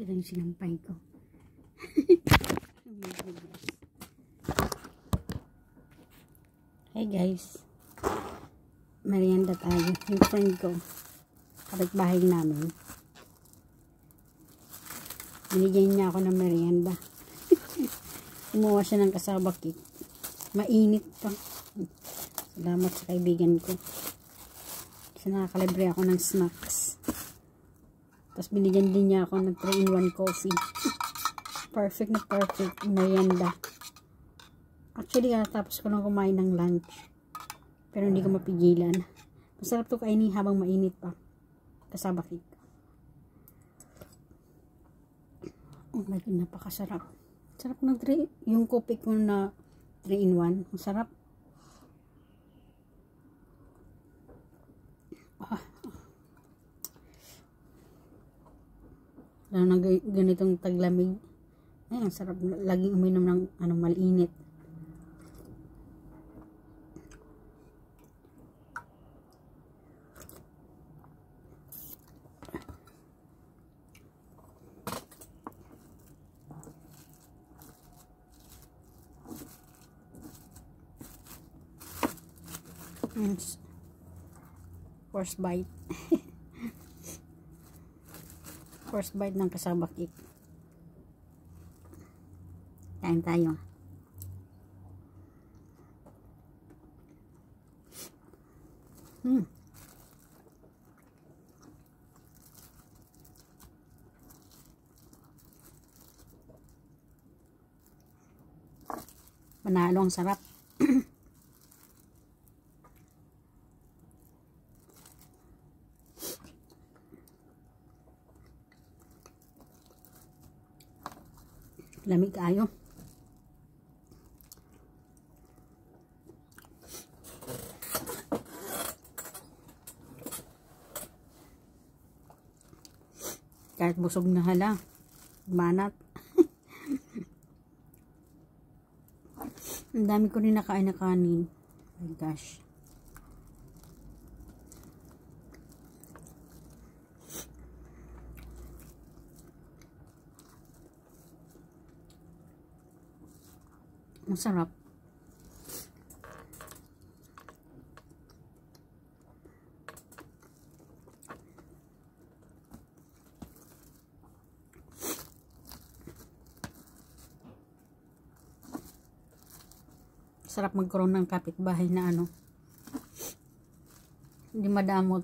Ito yung sinampay ko. Oh my goodness. Hey guys. Merienda tayo. Yung friend ko. Kapitbahay namin. Binigyan niya ako ng merienda. Kumuha siya ng cassava cake. Mainit pa. Salamat sa kaibigan ko. Kasi nakakalibre ako ng snacks. Tapos binigyan din niya ako ng 3-in-1 coffee. Perfect na perfect merienda. Actually, tapos ko lang kumain ng lunch. Pero hindi ko mapigilan. Masarap to kainin habang mainit pa. Cassava cake. Oh my God, napakasarap. Sarap ng yung coffee ko na 3-in-1. Masarap. Lalo na ganitong taglamig. Ay, ang sarap. Laging uminom ng malinit. First bite. First bite ng cassava cake. Kain tayo. Panalo, ang sarap. Lamig kayo. Kahit busog na hala. Banat. Ang dami ko rin nakain na kanin. Oh my gosh. Masarap. Sarap magkaroon ng kapitbahay na hindi madamot.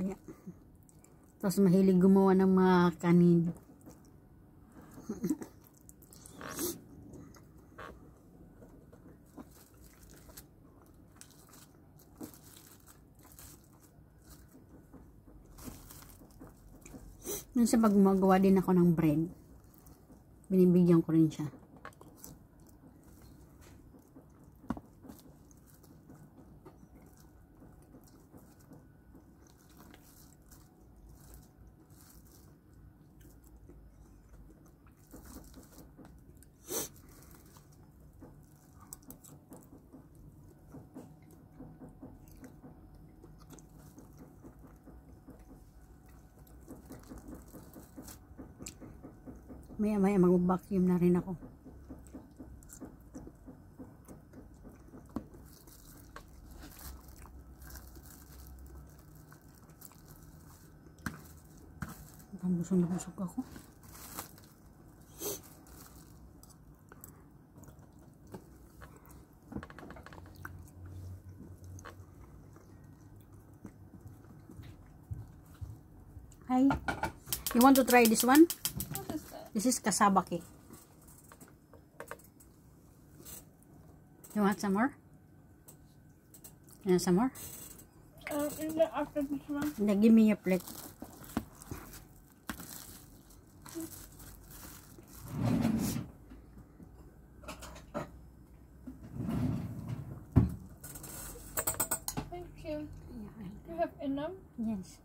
Ayan. Tapos mahilig gumawa ng mga kanin. Minsan pag gumagawa din ako ng bread, binibigyan ko rin siya. Maya mag-vacuum na rin ako. Busog na busog ako. Hi. You want to try this one? This is cassava cake. You want some more? You want some more? After this one. Now give me your plate. Thank you. You have enough? Yes.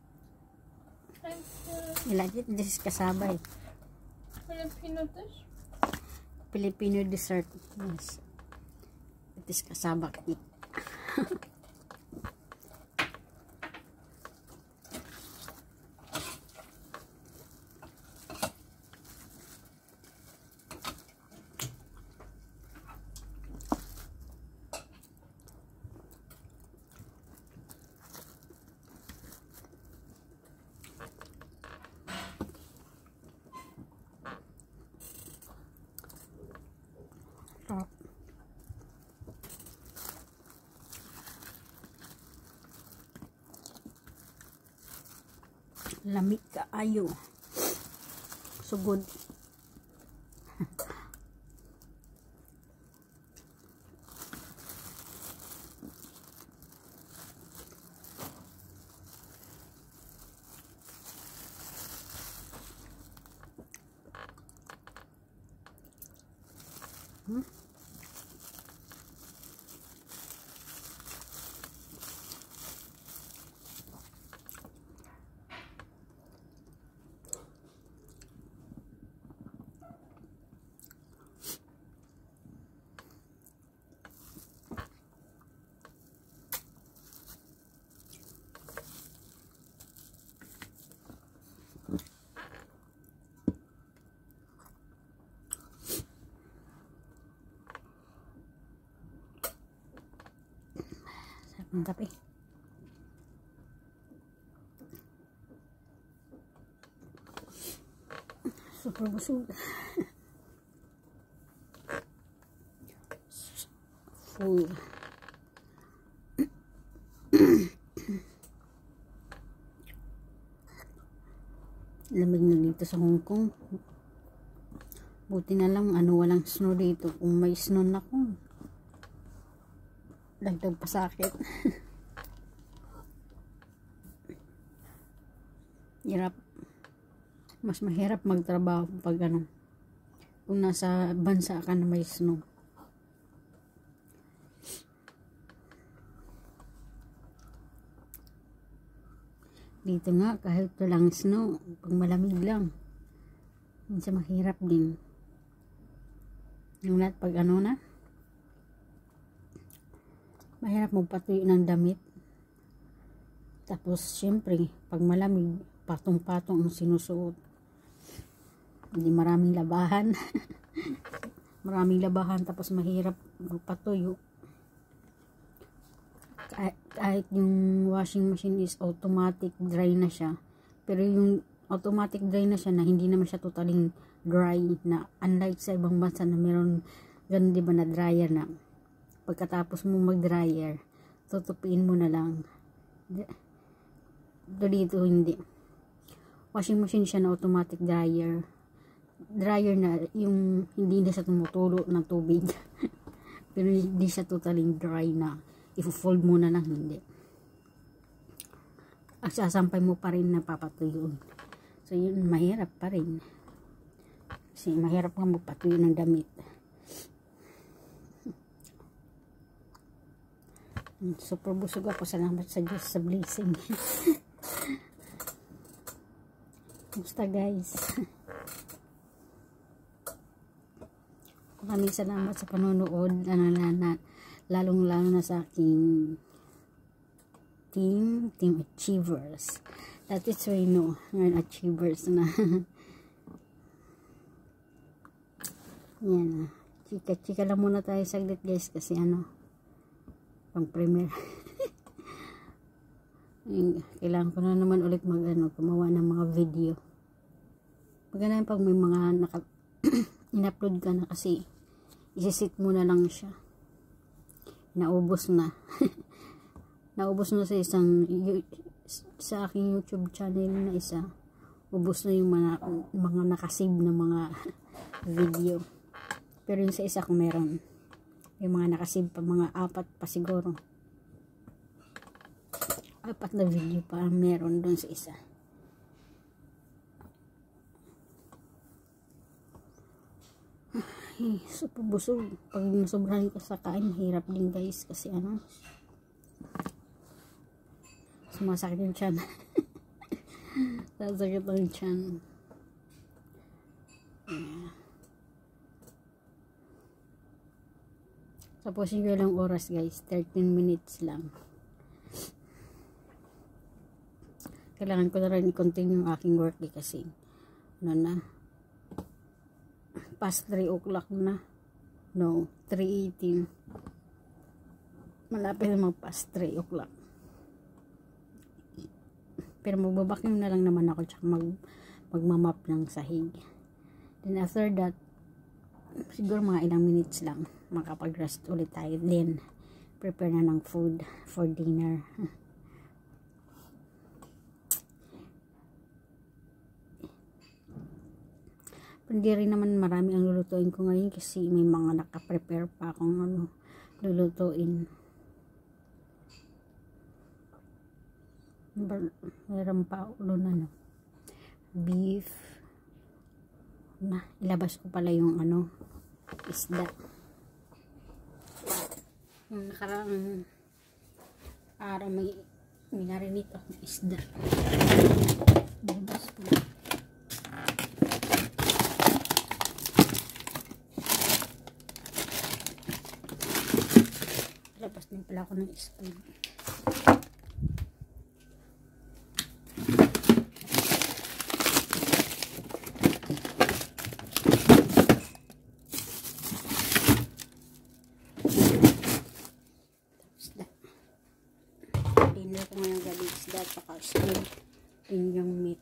Thank you. You like it? This is cassava. Filipino dish? Filipino dessert. Yes. It is cassava cake. Lamig kaayo. Sugod. Ang kape. Super busog. Full. Lamig na dito sa Hong Kong. Buti na lang walang snow dito. Kung may snow na ko, dagdag pa sakit. Hirap. Mas mahirap magtrabaho pag kung nasa bansa ka na may snow. Dito nga kahit walang snow, pag malamig lang, minsan mahirap din. Yung pag na, mahirap magpatuyo ng damit. Tapos syempre pag malamig, patong-patong ang sinusuot. Hindi maraming labahan. Maraming labahan tapos mahirap magpatuyo. Kahit yung washing machine is automatic dry na siya, pero yung automatic dry na siya na hindi naman siya totally dry, na unlike sa ibang bansa na meron ganun, di ba, na dryer na pagkatapos mo mag-dryer, tutupiin mo na lang. Dito hindi. Washing machine siya na automatic dryer. Dryer na yung hindi na siya tumutulo ng tubig. Pero hindi siya totally dry na i-fold mo na lang, hindi. At sasampay mo pa rin na papatuyo. So yun, mahirap pa rin. Kasi mahirap nga magpatuyo ng damit. Super busog ako. Salamat sa Diyos sa blessing. Kumusta guys? Maraming salamat sa panonood. Lalong lalo na sa aking team achievers. That is why ngayon achievers na. Yan. Chika lang muna tayo saglit guys kasi pang premier. Kailangan ko na naman ulit gumawa ng mga video. Maganda pag may mga in-upload ka na kasi isisit mo na lang siya. Naubos na. Naubos na sa aking YouTube channel na isa. Ubos na yung mga nakasave na mga video. Pero yung sa isa kung meron. Yung mga nakasave pa, mga 4 pa siguro. 4 na video pa meron doon sa isa. Ay, super busog. Pag nasobrahan ka sa kain, mahirap din guys. Kasi sumasakit yung tiyan. Sasakit ang tiyan. Tapos yung ilang oras guys, 13 minutes lang. Kailangan ko na rin i-continue yung aking work kasi past 3 o'clock na. No, 3:18. Malapit na past 3 o'clock. Pero magbabaking na lang naman ako tsaka magmamap ng sahig. Then after that, siguro mga ilang minutes lang makapag-rest ulit tayo. Then prepare na ng food for dinner. Hindi rin naman marami ang lulutuin ko ngayon kasi may mga nakaprepare pa akong lulutuin. Meron pa ulo na beef. Ilabas ko pala yung isda. Yung nakaraang araw may minarinate akong isda. Ilabas ko. Ilabas din pala ako ng spoon. Dinner ko ngayong gabi isda at saka spoon. Din yung meat.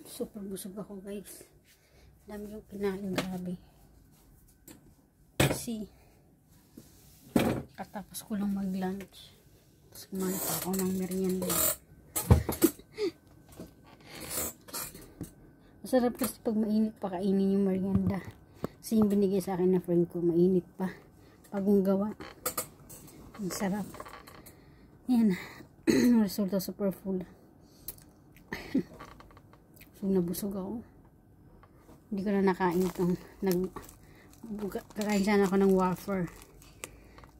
Super busog ako guys. Dami yung kinain, grabe. Kasi katapos ko lang mag lunch. Tapos kumain pa ako ng merienda. Masarap kasi pag mainit pa kainin yung merienda. Kasi yung binigay sa akin na friend ko, mainit pa. Pagong gawa. Ang sarap. Yan. Resulta super full. So, nabusog ako. Hindi ko na nakain itong kakain sana ako ng wafer.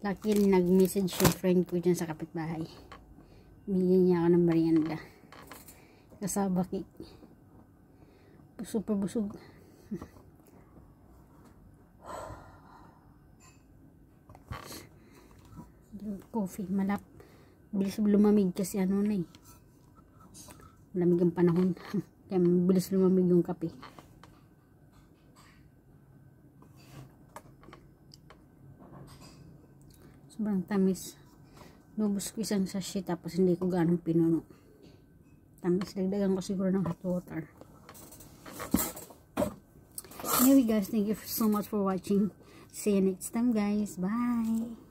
Lucky nag-message yung friend ko dyan sa kapitbahay. Binigyan niya ako ng merienda. Kasaba cake. Super busog. Yung coffee, malap. Bilis lumamig kasi malamig ang panahon. Kaya bilis lumamig yung kape. Sobrang tamis. Nubos ko isang sachet tapos hindi ko ganong pinuno. Tamis. Dagdagan ko siguro ng hot water. Anyway guys, thank you so much for watching. See you next time guys. Bye!